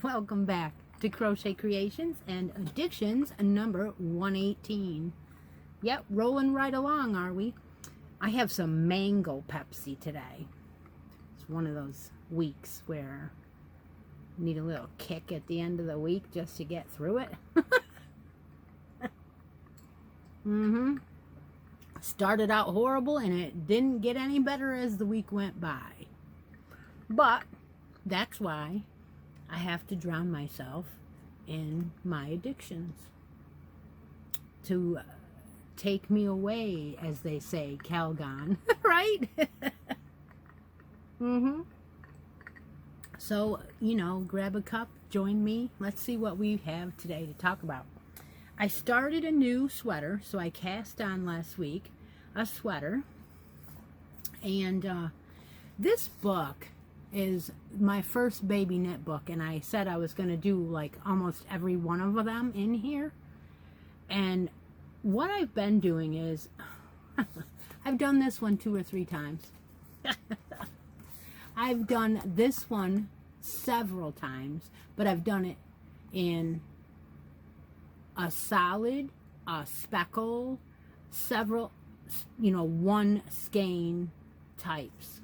Welcome back to Crochet Creations and Addictions number 118. Yep, rolling right along, are we? I have some mango Pepsi today. It's one of those weeks where you need a little kick at the end of the week just to get through it. Started out horrible and it didn't get any better as the week went by. But that's why I have to drown myself in my addictions to take me away, as they say, Calgon, right? So, you know, grab a cup, join me. Let's see what we have today to talk about. I started a new sweater, so I cast on last week a sweater. And this book is my first baby knit book, and I said I was going to do like almost every one of them in here. And what I've been doing is I've done this one 2 or 3 times. I've done this one several times, but I've done it in a solid, a speckle, several, you know, one skein types.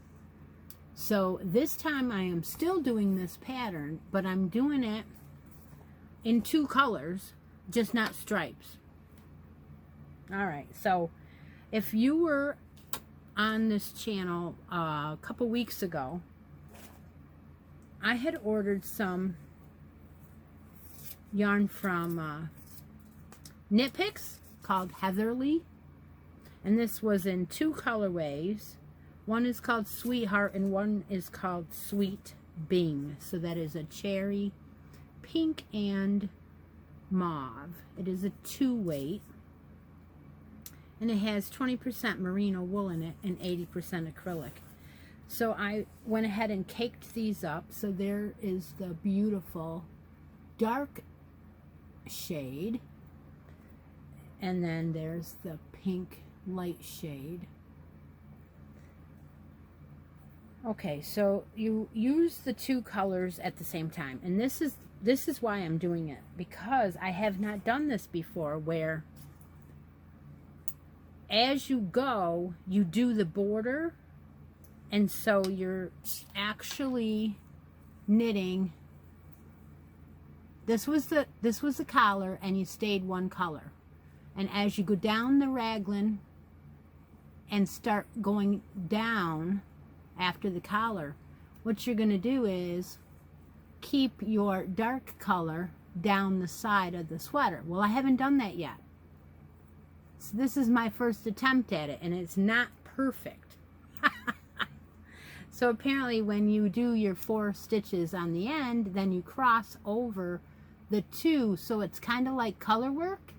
So this time I am still doing this pattern, but I'm doing it in 2 colors, just not stripes. Alright, so if you were on this channel a couple weeks ago, I had ordered some yarn from Knit Picks called Heatherly, and this was in 2 colorways. One is called Sweetheart and one is called Sweet Bing. So that is a cherry, pink, and mauve. It is a 2-weight. And it has 20% merino wool in it and 80% acrylic. So I went ahead and caked these up. So there is the beautiful dark shade. And then there's the pink light shade. Okay, so you use the 2 colors at the same time, and this is why I'm doing it, because I have not done this before, where as you go you do the border, and so you're actually knitting. This was the collar, and you stayed one color, and as you go down the raglan and start going down after the collar, what you're going to do is keep your dark color down the side of the sweater. Well, I haven't done that yet. So this is my first attempt at it, and it's not perfect. So apparently when you do your 4 stitches on the end, then you cross over the 2, so it's kind of like color work.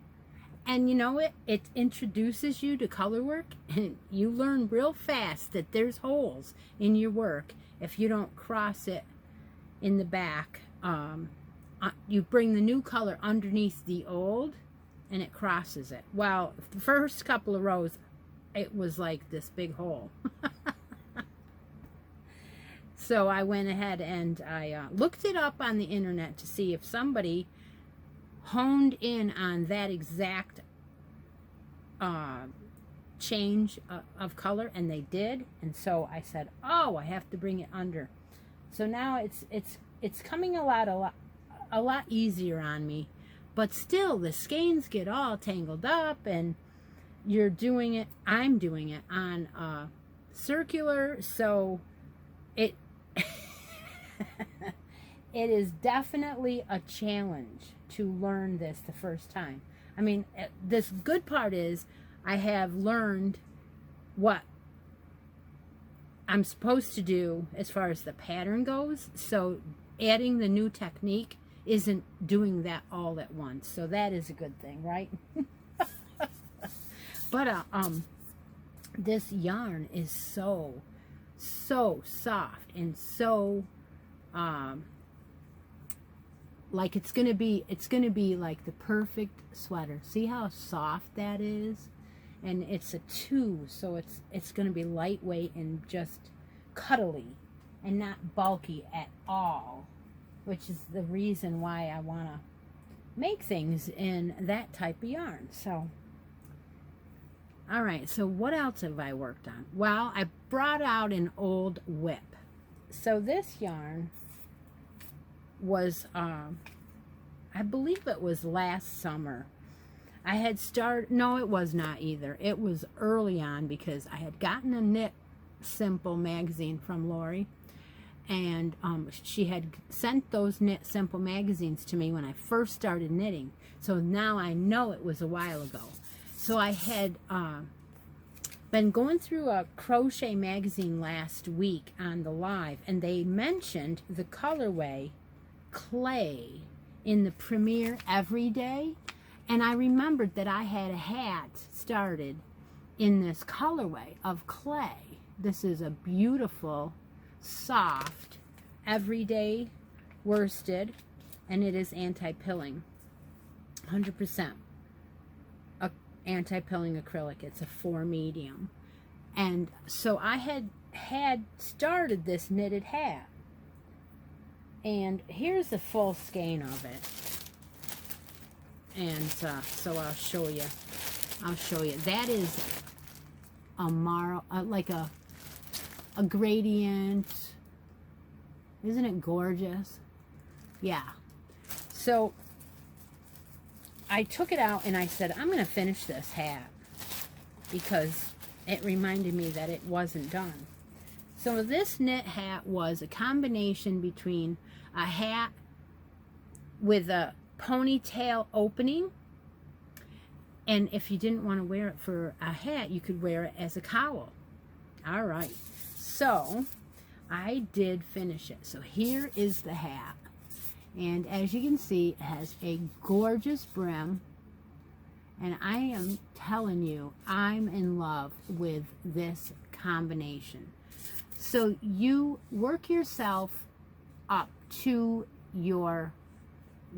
And you know it introduces you to color work, and you learn real fast that there's holes in your work if you don't cross it in the back. You bring the new color underneath the old, and it crosses it. Well, the first couple of rows, it was like this big hole. So I went ahead and I looked it up on the internet to see if somebody honed in on that exact change of color, and they did. And so I said, oh, I have to bring it under. So now it's it's coming a lot easier on me. But still, the skeins get all tangled up, and you're doing it, I'm doing it on circular, so it it is definitely a challenge to learn this the first time. I mean, this good part is I have learned what I'm supposed to do as far as the pattern goes, so adding the new technique isn't doing that all at once, so that is a good thing, right? But this yarn is so soft and so like it's gonna be like the perfect sweater. See how soft that is? And it's a 2, so it's gonna be lightweight and just cuddly and not bulky at all, which is the reason why I want to make things in that type of yarn. So all right, so what else have I worked on? Well, I brought out an old whip. So this yarn was, I believe it was last summer. I had started, no, it was not either. It was early on because I had gotten a Knit Simple magazine from Lori. And she had sent those Knit Simple magazines to me when I first started knitting. So now I know it was a while ago. So I had been going through a crochet magazine last week on the live, and they mentioned the colorway clay in the Premier Everyday, and I remembered that I had a hat started in this colorway of clay. This is a beautiful, soft, everyday worsted, and it is anti-pilling, 100%. Anti-pilling acrylic. It's a 4 medium. And so I had started this knitted hat, and here's the full skein of it. And so I'll show you that is a like a gradient. Isn't it gorgeous? Yeah. So I took it out and I said, I'm going to finish this hat because it reminded me that it wasn't done. So this knit hat was a combination between a hat with a ponytail opening, and if you didn't want to wear it for a hat, you could wear it as a cowl. All right. So I did finish it. So here is the hat. And as you can see, it has a gorgeous brim. And I am telling you, I'm in love with this combination. So you work yourself up to your,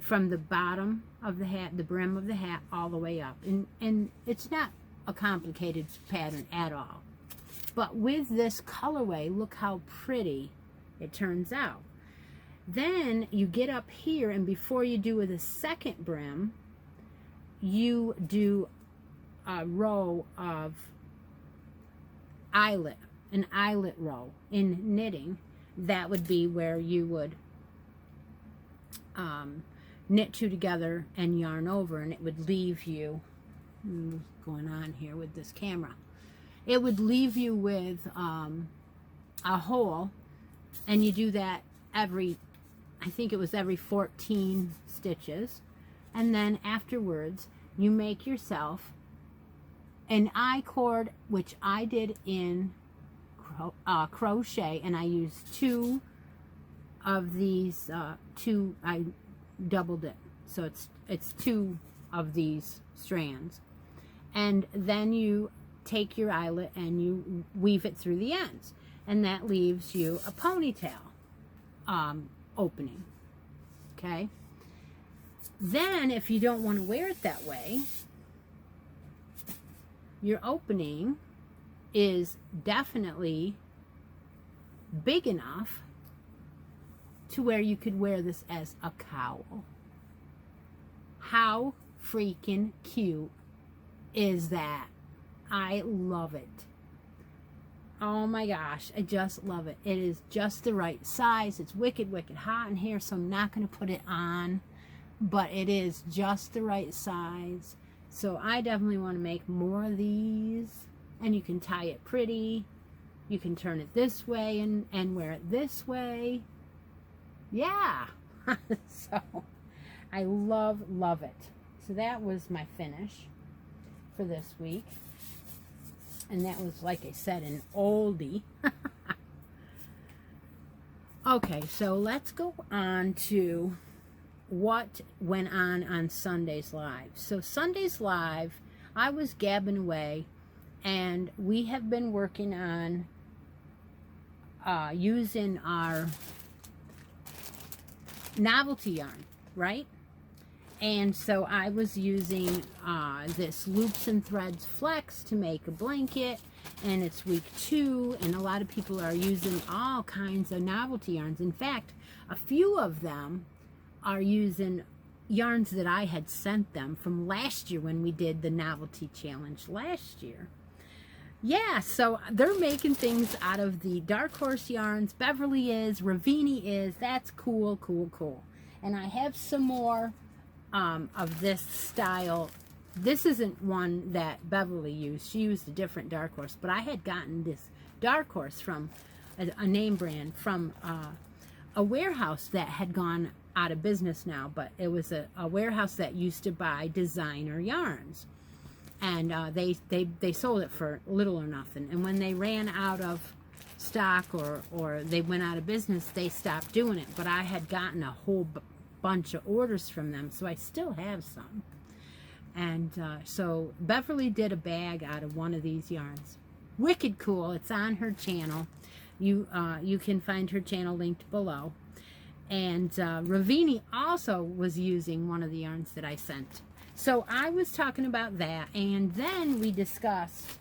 from the bottom of the hat, the brim of the hat, all the way up. And it's not a complicated pattern at all. But with this colorway, look how pretty it turns out. Then you get up here, and before you do the second brim, you do a row of eyelet, an eyelet row in knitting. That would be where you would knit 2 together and yarn over, and it would leave you, what's going on here with this camera, it would leave you with a hole, and you do that every, I think it was every 14 stitches. And then afterwards, you make yourself an I-cord, which I did in crochet, and I used 2 of these, I doubled it. So it's 2 of these strands. And then you take your eyelet and you weave it through the ends. And that leaves you a ponytail opening. Okay, then if you don't want to wear it that way, your opening is definitely big enough to where you could wear this as a cowl. How freaking cute is that? I love it. Oh my gosh, I just love it. It is just the right size. It's wicked, wicked hot in here, so I'm not going to put it on. But it is just the right size. So I definitely want to make more of these. And you can tie it pretty. You can turn it this way and wear it this way. Yeah. So I love it. So that was my finish for this week. And that was, like I said, an oldie. Okay, so let's go on to what went on Sunday's Live. So Sunday's Live, I was gabbing away, and we have been working on using our novelty yarn, right? And so I was using this Loops and Threads Flex to make a blanket, and it's week 2, and a lot of people are using all kinds of novelty yarns. In fact, a few of them are using yarns that I had sent them from last year when we did the novelty challenge last year. Yeah, so they're making things out of the Dark Horse yarns. Beverly is, Ravini is. That's cool, cool, cool. And I have some more of this style. This isn't one that Beverly used. She used a different Dark Horse, but I had gotten this Dark Horse from a name brand from a warehouse that had gone out of business now, but it was a warehouse that used to buy designer yarns, and they sold it for little or nothing. And when they ran out of stock or they went out of business, they stopped doing it. But I had gotten a whole bunch of orders from them, so I still have some. And so Beverly did a bag out of one of these yarns. Wicked cool. It's on her channel. You can find her channel linked below. And Ravini also was using one of the yarns that I sent. So I was talking about that, and then we discussed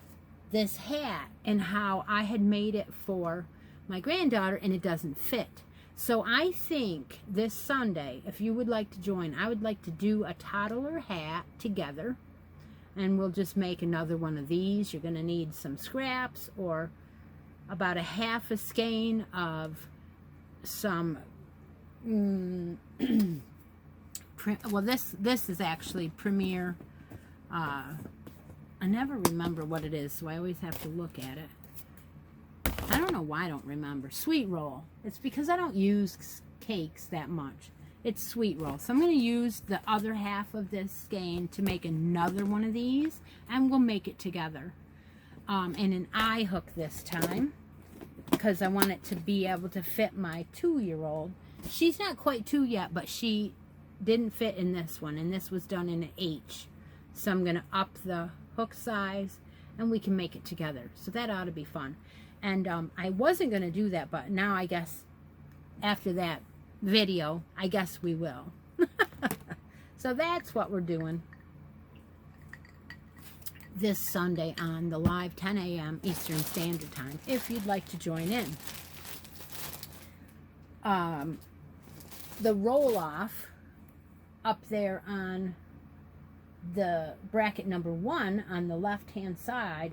this hat and how I had made it for my granddaughter and it doesn't fit. So I think this Sunday, if you would like to join, I would like to do a toddler hat together, and we'll just make another one of these. You're going to need some scraps or about a half a skein of some well, this is actually Premier, I never remember what it is, so I always have to look at it. I don't know why I don't remember. Sweet roll. It's because I don't use cakes that much. It's sweet roll. So I'm going to use the other half of this skein to make another one of these, and we'll make it together. And an eye hook this time, because I want it to be able to fit my 2-year-old. She's not quite 2 yet, but she didn't fit in this one, and this was done in an H. So I'm going to up the hook size, and we can make it together. So that ought to be fun. And I wasn't going to do that, but now I guess after that video, I guess we will. So that's what we're doing this Sunday on the live, 10 a.m. Eastern Standard Time, if you'd like to join in. The roll-off up there on the bracket number 1 on the left-hand side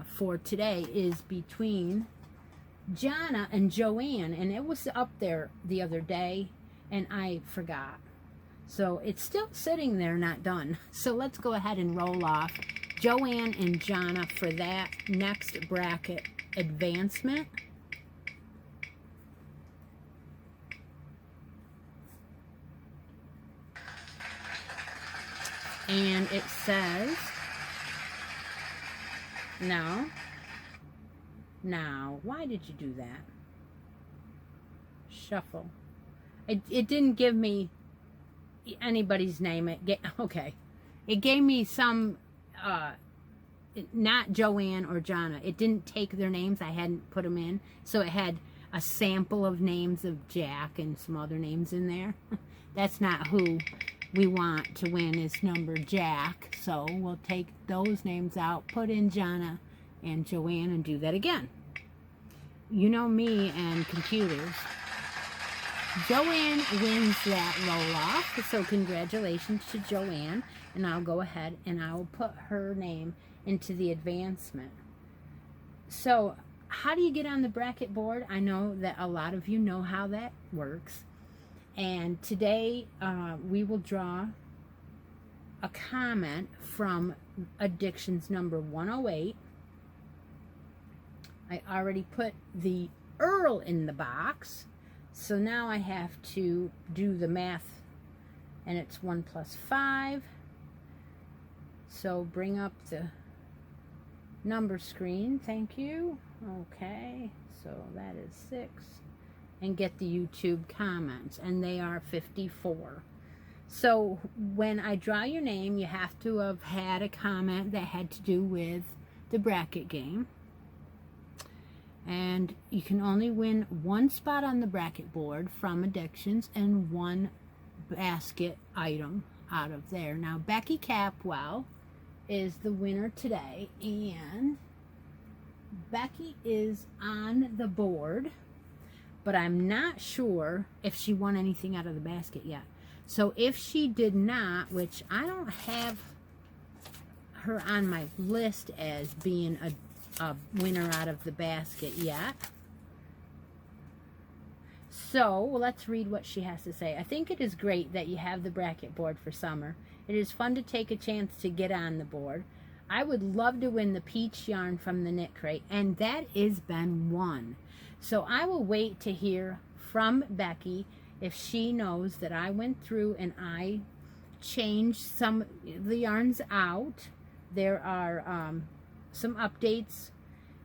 for today is between Jana and Joanne, and it was up there the other day, and I forgot. So it's still sitting there, not done. So let's go ahead and roll off Joanne and Jana for that next bracket advancement. And it says, now, why did you do that? Shuffle. It didn't give me anybody's name. Okay. It gave me some, not Joanne or Jana. It didn't take their names. I hadn't put them in. So it had a sample of names of Jack and some other names in there. That's not who we want to win, is number Jack. So we'll take those names out, put in Jana and Joanne, and do that again. You know me and computers. Joanne wins that roll-off, so congratulations to Joanne. And I'll go ahead and I'll put her name into the advancement. So how do you get on the bracket board? I know that a lot of you know how that works. And today we will draw a comment from Addictions number 108. I already put the Earl in the box, so now I have to do the math, and it's 1 plus 5. So bring up the number screen, thank you. Okay, so that is 6. And get the YouTube comments, and they are 54. So when I draw your name, you have to have had a comment that had to do with the bracket game. And you can only win 1 spot on the bracket board from Addictions and 1 basket item out of there. Now, Becky Capwell is the winner today, and Becky is on the board, but I'm not sure if she won anything out of the basket yet. So if she did not, which I don't have her on my list as being a winner out of the basket yet. So let's read what she has to say. I think it is great that you have the bracket board for summer. It is fun to take a chance to get on the board. I would love to win the peach yarn from the Knitcrate, and that is been won. So I will wait to hear from Becky if she knows that I went through and I changed some of the yarns out. There are some updates,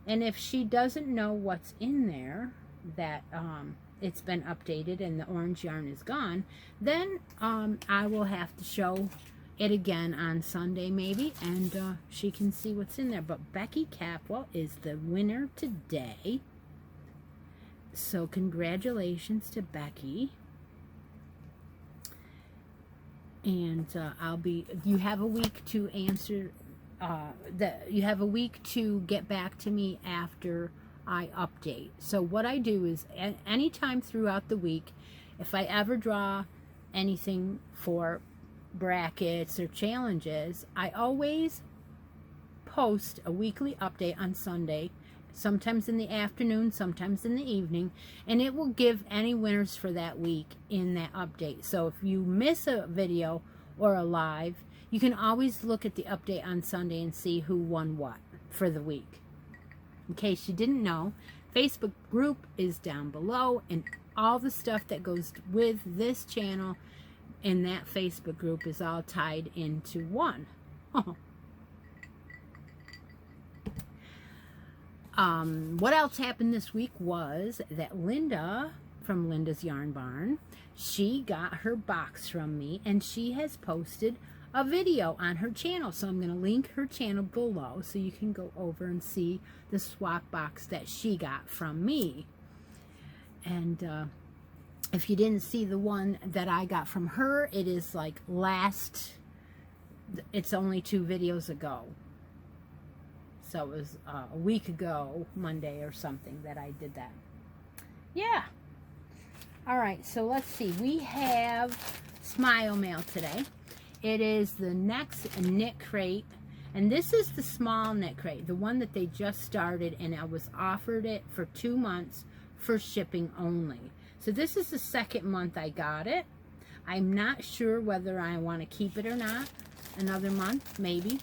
and if she doesn't know what's in there, that it's been updated and the orange yarn is gone, then I will have to show it again on Sunday maybe, and she can see what's in there. But Becky Capwell is the winner today, so congratulations to Becky. And you have a week to answer, you have a week to get back to me after I update. So what I do is, anytime throughout the week, if I ever draw anything for brackets or challenges, I always post a weekly update on Sunday, sometimes in the afternoon, sometimes in the evening, and it will give any winners for that week in that update. So if you miss a video or a live, you can always look at the update on Sunday and see who won what for the week. In case you didn't know, Facebook group is down below, and all the stuff that goes with this channel in that Facebook group is all tied into one. What else happened this week was that Linda from Linda's Yarn Barn, she got her box from me, and she has posted a video on her channel. So I'm going to link her channel below so you can go over and see the swap box that she got from me. And if you didn't see the one that I got from her, it is like it's only 2 videos ago. So it was a week ago, Monday or something, that I did that. Yeah. All right, so let's see. We have Smile Mail today. It is the next Knitcrate, and this is the small Knitcrate, the one that they just started, and I was offered it for 2 months for shipping only. So this is the 2nd month I got it. I'm not sure whether I want to keep it or not. Another month, maybe.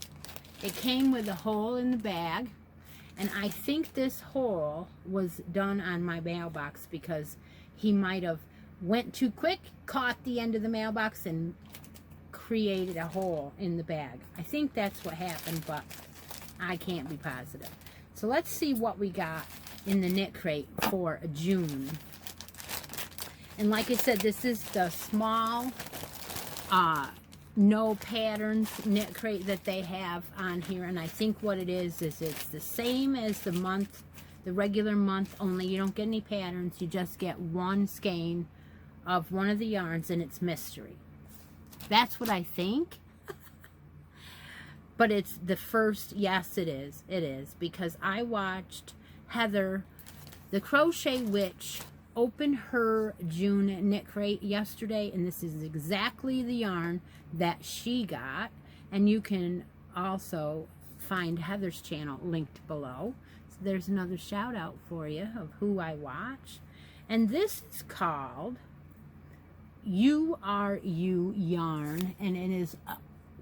It came with a hole in the bag, and I think this hole was done on my mailbox because he might have went too quick, caught the end of the mailbox, and created a hole in the bag. I think that's what happened, but I can't be positive. So let's see what we got in the Knitcrate for June. And like I said, this is the small no patterns Knitcrate that they have on here, and I think what it is it's the same as the month, the regular month, only you don't get any patterns. You just get one skein of one of the yarns, and it's mystery. That's what I think. But it's the first, yes it is, because I watched Heather, the Crochet Witch, open her June Knitcrate yesterday, and this is exactly the yarn that she got. And you can also find Heather's channel linked below. there's another shout out for you of who I watch. And this is called You Are You Yarn, and it is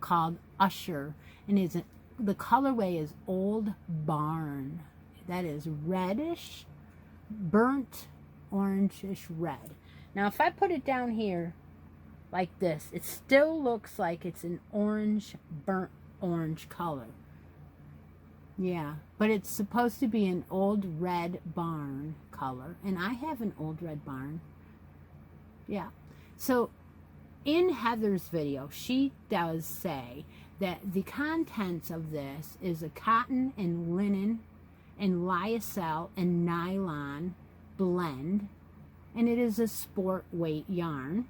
called Usher, and the colorway is Old Barn. That is reddish, burnt orangish red. Now if I put it down here like this, it still looks like it's an orange, burnt orange color. Yeah, but it's supposed to be an old red barn color, and I have an old red barn. Yeah. So in Heather's video, she does say that the contents of this is a cotton and linen and lyocell and nylon blend, and it is a sport weight yarn.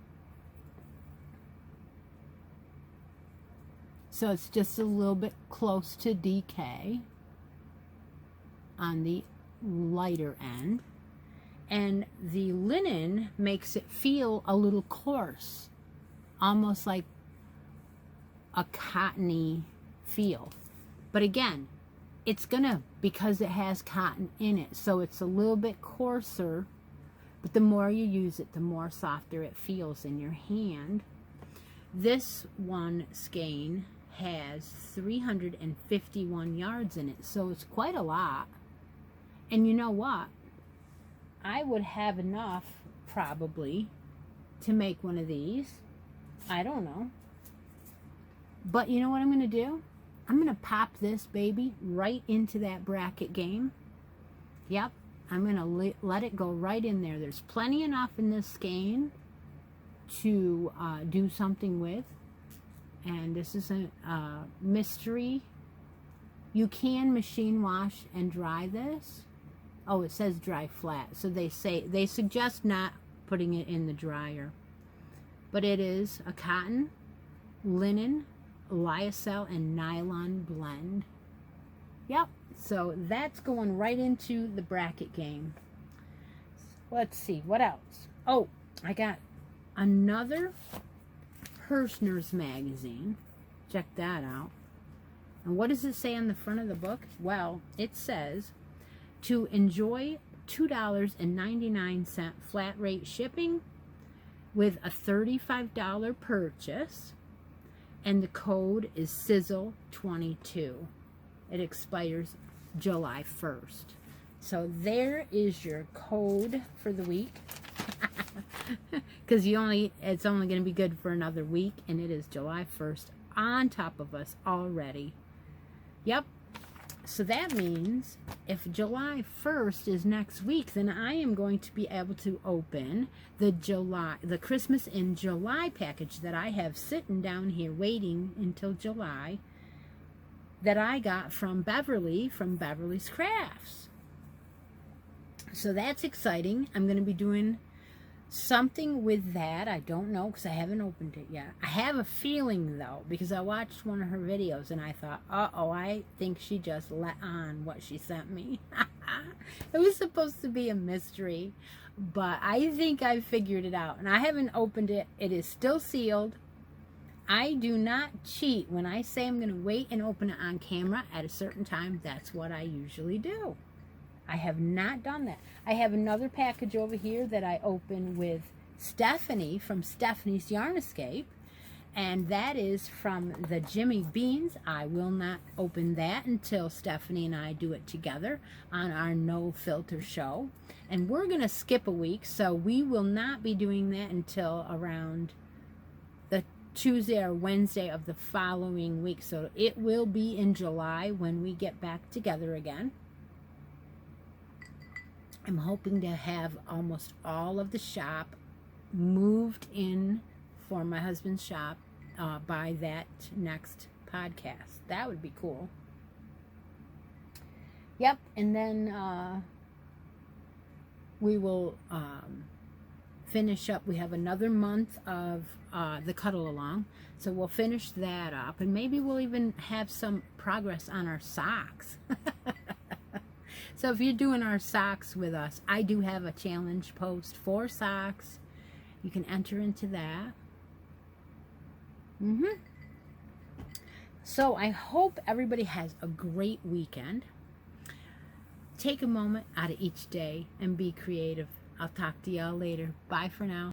So it's just a little bit close to DK on the lighter end, and the linen makes it feel a little coarse, almost like a cottony feel. But again, it's gonna, because it has cotton in it, so it's a little bit coarser, but the more you use it, the more softer it feels in your hand. This one skein has 351 yards in it, so it's quite a lot. And you know what? I would have enough, probably, to make one of these. I don't know. But you know what I'm going to do? I'm going to pop this baby right into that bracket game. Yep. I'm going to let it go right in there. There's plenty enough in this skein to do something with. And this is a mystery. You can machine wash and dry this. Oh, it says dry flat. So they suggest not putting it in the dryer. But it is a cotton, linen, lyocell, and nylon blend. Yep. So that's going right into the bracket game. Let's see. What else? Oh, I got another Hirschner's magazine. Check that out. And what does it say on the front of the book? Well, it says, to enjoy $2.99 flat rate shipping with a $35 purchase, and the code is Sizzle22. It expires July 1st. So there is your code for the week. Because it's only going to be good for another week, and it is July 1st on top of us already. Yep. So that means if July 1st is next week, then I am going to be able to open the Christmas in July package that I have sitting down here waiting until July, that I got from Beverly, from Beverly's Crafts. So that's exciting. I'm going to be doing something with that. I don't know, because I haven't opened it yet. I have a feeling, though, because I watched one of her videos and I thought, uh-oh, I think she just let on what she sent me. It was supposed to be a mystery, but I think I figured it out, and I haven't opened it. It is still sealed. I do not cheat. When I say I'm going to wait and open it on camera at a certain time, that's what I usually do. I have not done that. I have another package over here that I opened with Stephanie from Stephanie's Yarn Escape, and that is from the Jimmy Beans. I will not open that until Stephanie and I do it together on our No Filter show. And we're going to skip a week, so we will not be doing that until around the Tuesday or Wednesday of the following week. So it will be in July when we get back together again. I'm hoping to have almost all of the shop moved in for my husband's shop by that next podcast. That would be cool. Yep, and then we will finish up. We have another month of the cuddle along, so we'll finish that up, and maybe we'll even have some progress on our socks. So if you're doing our socks with us, I do have a challenge post for socks. You can enter into that. So I hope everybody has a great weekend. take a moment out of each day and be creative. I'll talk to y'all later. Bye for now.